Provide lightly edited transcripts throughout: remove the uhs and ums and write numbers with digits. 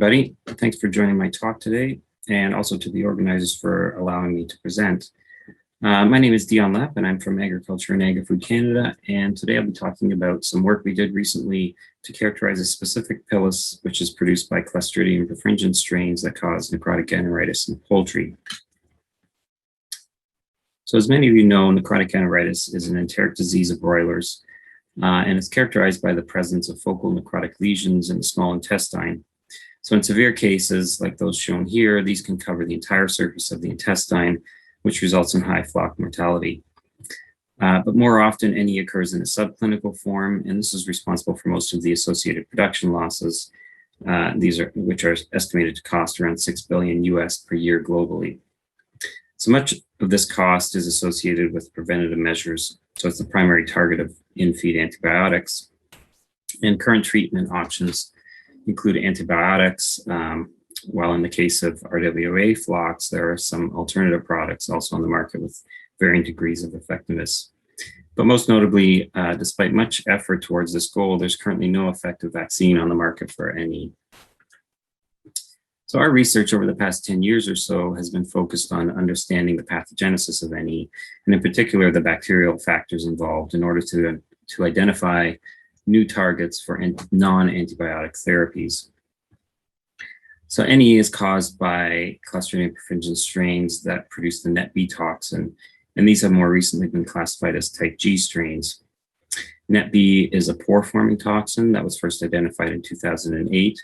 everybody. Thanks for joining my talk today, and also to the organizers for allowing me to present. My name is Dion Lepp, and I'm from Agriculture and Agri-Food Canada, and today I'll be talking about some work we did recently to characterize a specific pilus, which is produced by Clostridium perfringens strains that cause necrotic enteritis in poultry. So as many of you know, necrotic enteritis is an enteric disease of broilers, and it's characterized by the presence of focal necrotic lesions in the small intestine. So in severe cases, like those shown here, these can cover the entire surface of the intestine, which results in high flock mortality. But more often, NE occurs in a subclinical form, and this is responsible for most of the associated production losses, which are estimated to cost around $6 billion US per year globally. So much of this cost is associated with preventative measures. So it's the primary target of in-feed antibiotics. And current treatment options include antibiotics, while in the case of RWA flocks, there are some alternative products also on the market with varying degrees of effectiveness. But most notably, despite much effort towards this goal, there's currently no effective vaccine on the market for NE. So our research over the past 10 years or so has been focused on understanding the pathogenesis of NE, and in particular, the bacterial factors involved in order to identify new targets for non-antibiotic therapies. So NE is caused by Clostridium perfringens strains that produce the net B toxin, and these have more recently been classified as type G strains. Net B is a pore-forming toxin that was first identified in 2008.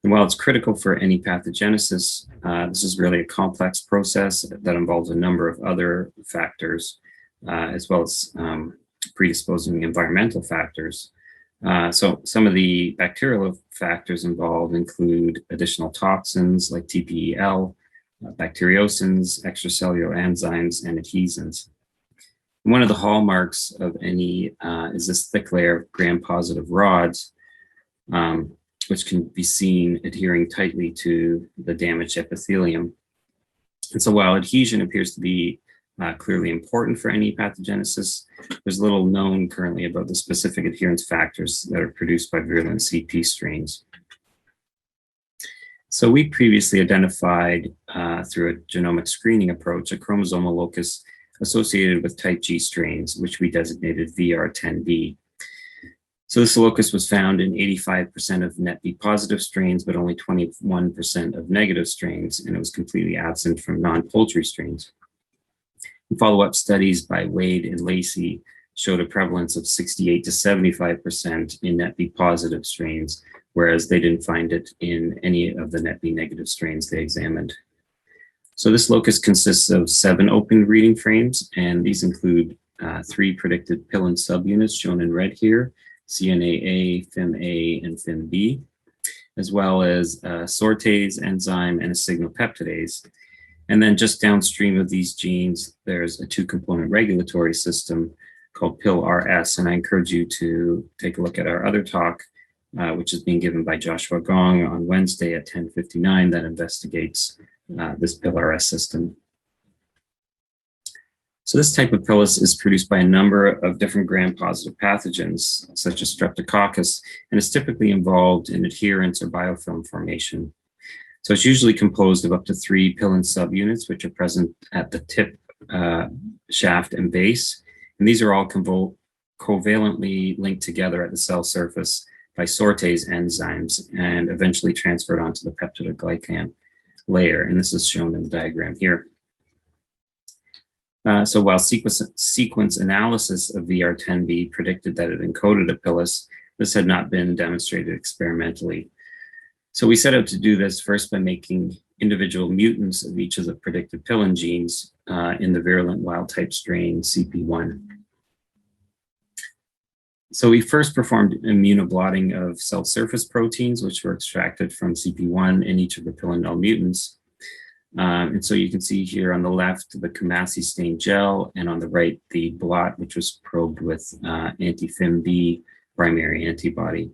And while it's critical for any pathogenesis, this is really a complex process that involves a number of other factors, as well as predisposing environmental factors. So some of the bacterial factors involved include additional toxins like TPEL, bacteriocins, extracellular enzymes, and adhesins. One of the hallmarks of NE is this thick layer of gram-positive rods, which can be seen adhering tightly to the damaged epithelium. And so while adhesion appears to be clearly important for NE pathogenesis, there's little known currently about the specific adherence factors that are produced by virulent CP strains. So we previously identified through a genomic screening approach a chromosomal locus associated with type G strains, which we designated VR10B. So this locus was found in 85% of net B positive strains, but only 21% of negative strains, and it was completely absent from non-poultry strains. Follow-up studies by Wade and Lacey showed a prevalence of 68 to 75% in net B positive strains, whereas they didn't find it in any of the net B negative strains they examined. So this locus consists of 7 open reading frames, and these include 3 predicted pilin subunits shown in red here, CNAA, FIM-A, and FIM-B, as well as a sortase enzyme and a signalpeptidase. And then just downstream of these genes, there's a 2-component regulatory system called PIL-RS, and I encourage you to take a look at our other talk, which is being given by Joshua Gong on Wednesday at 10:59 that investigates this PIL-RS system. So this type of pilus is produced by a number of different gram-positive pathogens, such as streptococcus, and is typically involved in adherence or biofilm formation. So it's usually composed of up to 3 pilin subunits, which are present at the tip, shaft, and base. And these are all covalently linked together at the cell surface by sortase enzymes and eventually transferred onto the peptidoglycan layer. And this is shown in the diagram here. So while sequence analysis of VR10B predicted that it encoded a pilus, this had not been demonstrated experimentally. So we set out to do this first by making individual mutants of each of the predicted pilin genes in the virulent wild-type strain CP1. So we first performed immunoblotting of cell surface proteins, which were extracted from CP1 in each of the pilin null mutants. And so you can see here on the left, the Kumasi stained gel, and on the right, the blot, which was probed with anti-FIM-B primary antibody.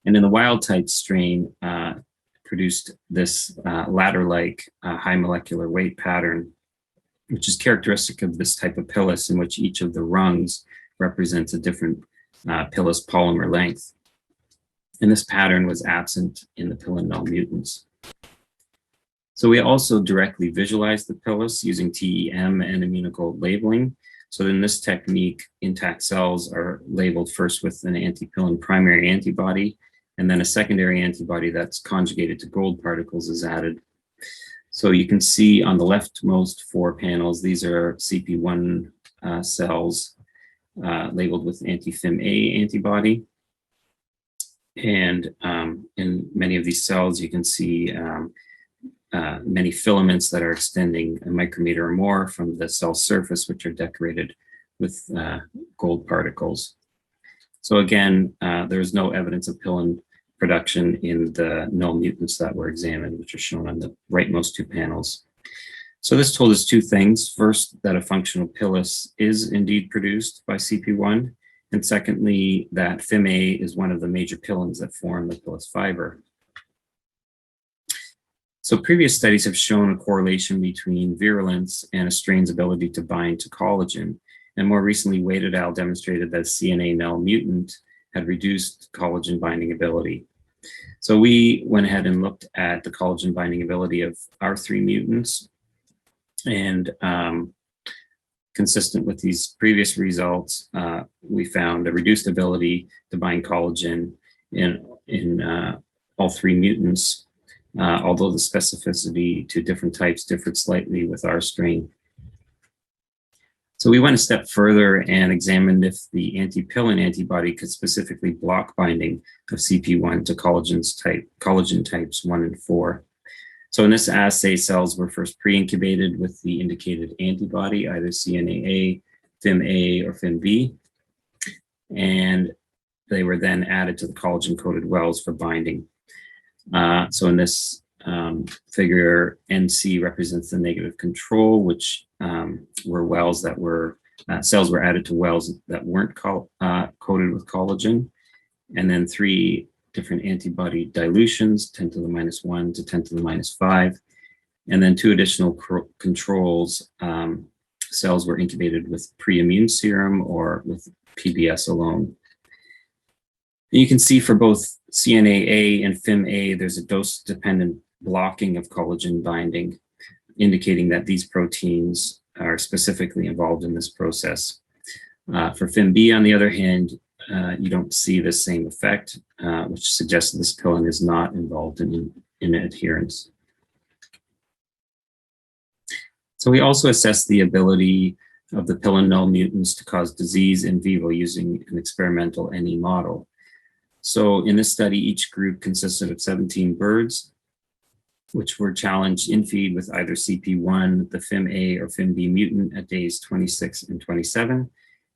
And in the wild type strain, produced this ladder-like high molecular weight pattern, which is characteristic of this type of pilus in which each of the rungs represents a different pilus polymer length. And this pattern was absent in the pilun null mutants. So we also directly visualized the pilus using TEM and immunical labeling. So in this technique, intact cells are labeled first with an antipilin primary antibody, and then a secondary antibody that's conjugated to gold particles is added. So you can see on the leftmost 4 panels, these are CP1 cells labeled with anti-FIM-A antibody. And in many of these cells, you can see many filaments that are extending a micrometer or more from the cell surface, which are decorated with gold particles. So again, there's no evidence of pilin production in the null mutants that were examined, which are shown on the rightmost 2 panels. So this told us 2 things. First, that a functional pilus is indeed produced by CP1. And secondly, that FIM-A is one of the major pilins that form the pilus fiber. So previous studies have shown a correlation between virulence and a strain's ability to bind to collagen. And more recently, Wade et al. Demonstrated that CNA null mutant had reduced collagen binding ability. So we went ahead and looked at the collagen binding ability of our 3 mutants. And consistent with these previous results, we found a reduced ability to bind collagen in all 3 mutants, although the specificity to different types differed slightly with our strain. So we went a step further and examined if the antipilin antibody could specifically block binding of CP1 to collagen types 1 and 4. So in this assay, cells were first pre-incubated with the indicated antibody, either CNAA, FIM-A, or FIM-B, and they were then added to the collagen-coated wells for binding. So in this figure, NC represents the negative control, which were wells that were, cells were added to wells that weren't coated with collagen, and then 3 different antibody dilutions, 10 to the -1 to 10 to the -5. And then 2 additional controls, cells were incubated with pre-immune serum or with PBS alone. And you can see for both CNAA and FIM-A, there's a dose-dependent blocking of collagen binding, indicating that these proteins are specifically involved in this process. For FIM-B, on the other hand, you don't see the same effect, which suggests that this pilin is not involved in adherence. So we also assessed the ability of the pilin null mutants to cause disease in vivo using an experimental NE model. So in this study, each group consisted of 17 birds, which were challenged in feed with either CP1, the FIM-A or FIM-B mutant at days 26 and 27.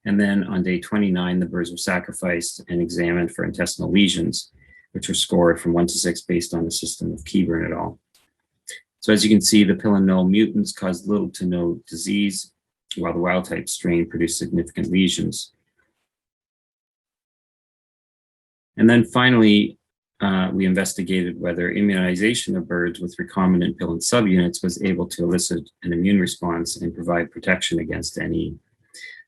And then on day 29, the birds were sacrificed and examined for intestinal lesions, which were scored from 1 to 6 based on the system of Keyburn et al. So as you can see, the pilin null mutants caused little to no disease, while the wild type strain produced significant lesions. And then finally, we investigated whether immunization of birds with recombinant pilin subunits was able to elicit an immune response and provide protection against NE.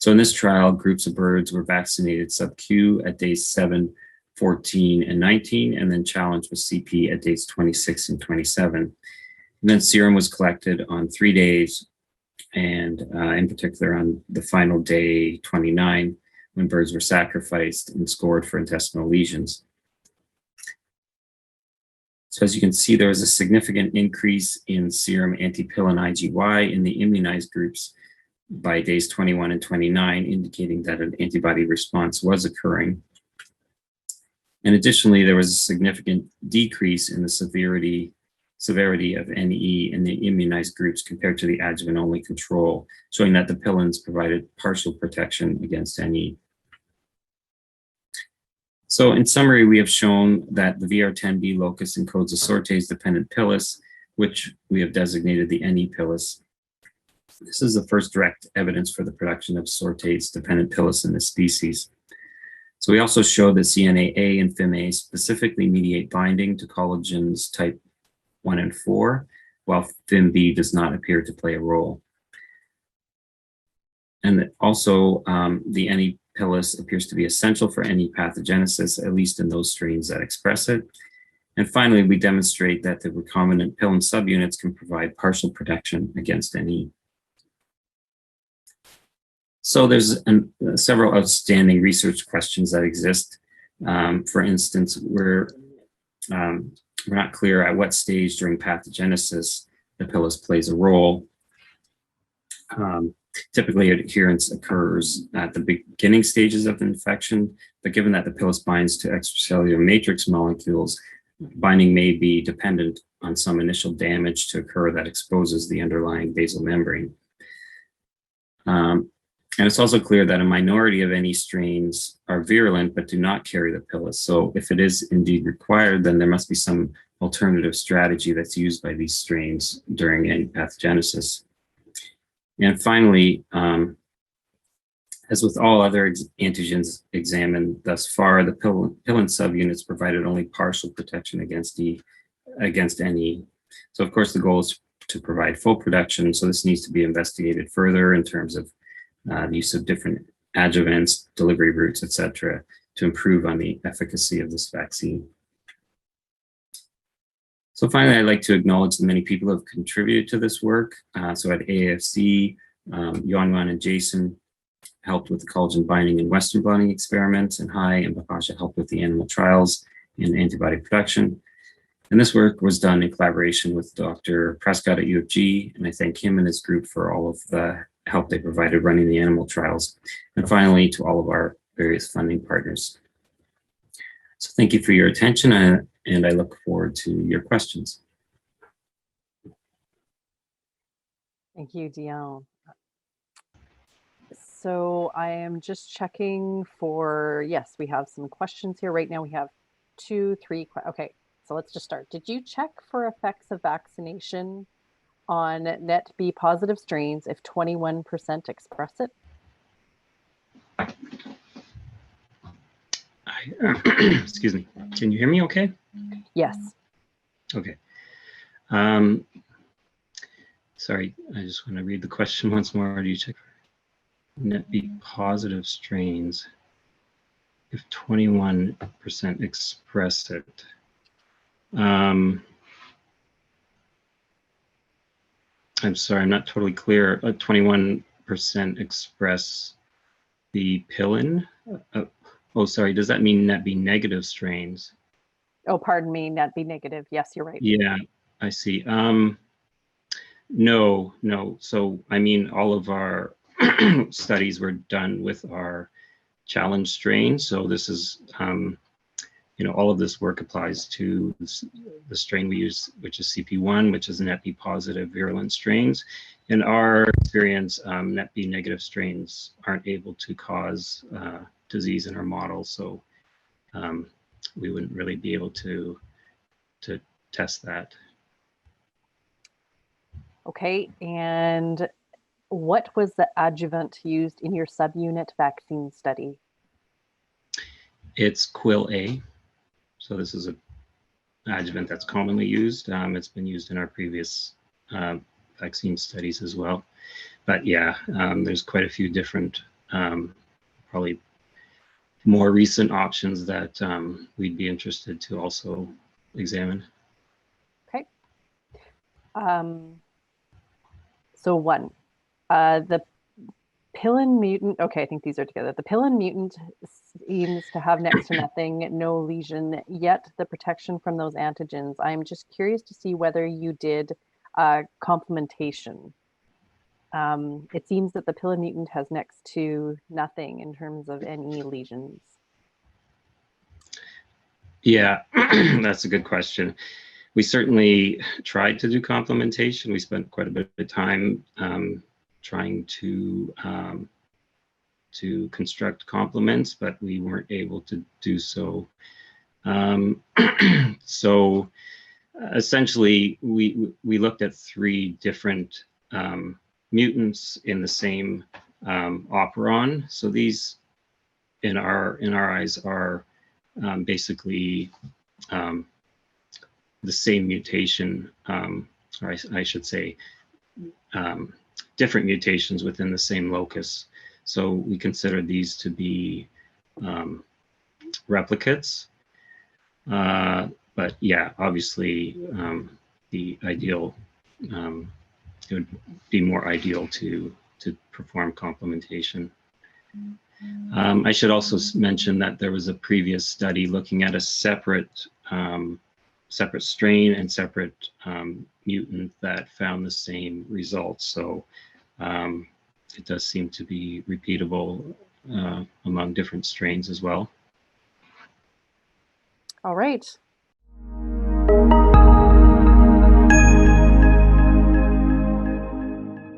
So in this trial, groups of birds were vaccinated sub-Q at days 7, 14, and 19, and then challenged with CP at days 26 and 27. And then serum was collected on 3 days, and in particular on the final day 29, when birds were sacrificed and scored for intestinal lesions. So as you can see, there was a significant increase in serum antipilin IgY in the immunized groups by days 21 and 29, indicating that an antibody response was occurring. And additionally, there was a significant decrease in the severity of NE in the immunized groups compared to the adjuvant-only control, showing that the pilins provided partial protection against NE. So in summary, we have shown that the VR10B locus encodes a sortase-dependent pilus, which we have designated the NE pilus. This is the first direct evidence for the production of sortase-dependent pilus in this species. So we also show that CNAA and FIM-A specifically mediate binding to collagens type 1 and 4, while FIM-B does not appear to play a role. And also the NE pilus appears to be essential for any pathogenesis, at least in those strains that express it. And finally, we demonstrate that the recombinant pilin subunits can provide partial protection against NE. So there's several outstanding research questions that exist. For instance, we're not clear at what stage during pathogenesis the pilus plays a role. Typically, adherence occurs at the beginning stages of the infection, but given that the pilus binds to extracellular matrix molecules, binding may be dependent on some initial damage to occur that exposes the underlying basal membrane. And it's also clear that a minority of any strains are virulent but do not carry the pilus. So if it is indeed required, then there must be some alternative strategy that's used by these strains during any pathogenesis. And finally, as with all other antigens examined thus far, the pilin subunits provided only partial protection against NE. So of course, the goal is to provide full protection. So this needs to be investigated further in terms of the use of different adjuvants, delivery routes, etc., to improve on the efficacy of this vaccine. So finally, I'd like to acknowledge the many people who have contributed to this work. So at AFC, Yuan and Jason helped with the collagen binding and Western blotting experiments, and Hai and Bapasha helped with the animal trials and antibody production. And this work was done in collaboration with Dr. Prescott at U of G, and I thank him and his group for all of the help they provided running the animal trials. And finally, to all of our various funding partners. So thank you for your attention, and I look forward to your questions. Thank you, Dion. So I am just checking for, yes, we have some questions here. Right now we have 2, 3, okay, so let's just start. Did you check for effects of vaccination on net B positive strains if 21% express it? Excuse me. Can you hear me okay? Yes. Okay. Sorry, I just want to read the question once more. Do you check for net B positive strains if 21% express it? I'm sorry, I'm not totally clear. 21% express the pilin? Oh, sorry, does that mean net B negative strains? Oh, pardon me, net B negative. Yes, you're right. Yeah, I see. No. So, I mean, all of our studies were done with our challenge strain. So this is, all of this work applies to the strain we use, which is CP1, which is net B positive virulent strains. In our experience, net B negative strains aren't able to cause disease in our model. So we wouldn't really be able to test that. Okay, and what was the adjuvant used in your subunit vaccine study? It's Quil A. So this is an adjuvant that's commonly used. It's been used in our previous vaccine studies as well. But yeah, there's quite a few different, probably more recent options that we'd be interested to also examine. Okay. So one, the pilin mutant, okay, I think these are together. The pilin mutant seems to have next to nothing, no lesion, yet the protection from those antigens. I'm just curious to see whether you did complementation. It seems that the pilin mutant has next to nothing in terms of any lesions. Yeah, that's a good question. We certainly tried to do complementation. We spent quite a bit of time trying to construct complements, but we weren't able to do so. So essentially, we looked at 3 different mutants in the same operon. So these, in our eyes, are basically the same mutation, or I should say, different mutations within the same locus. So we consider these to be replicates. But yeah, obviously the ideal, it would be more ideal to perform complementation. I should also mention that there was a previous study looking at a separate separate strain and separate mutant that found the same results. So it does seem to be repeatable among different strains as well. All right.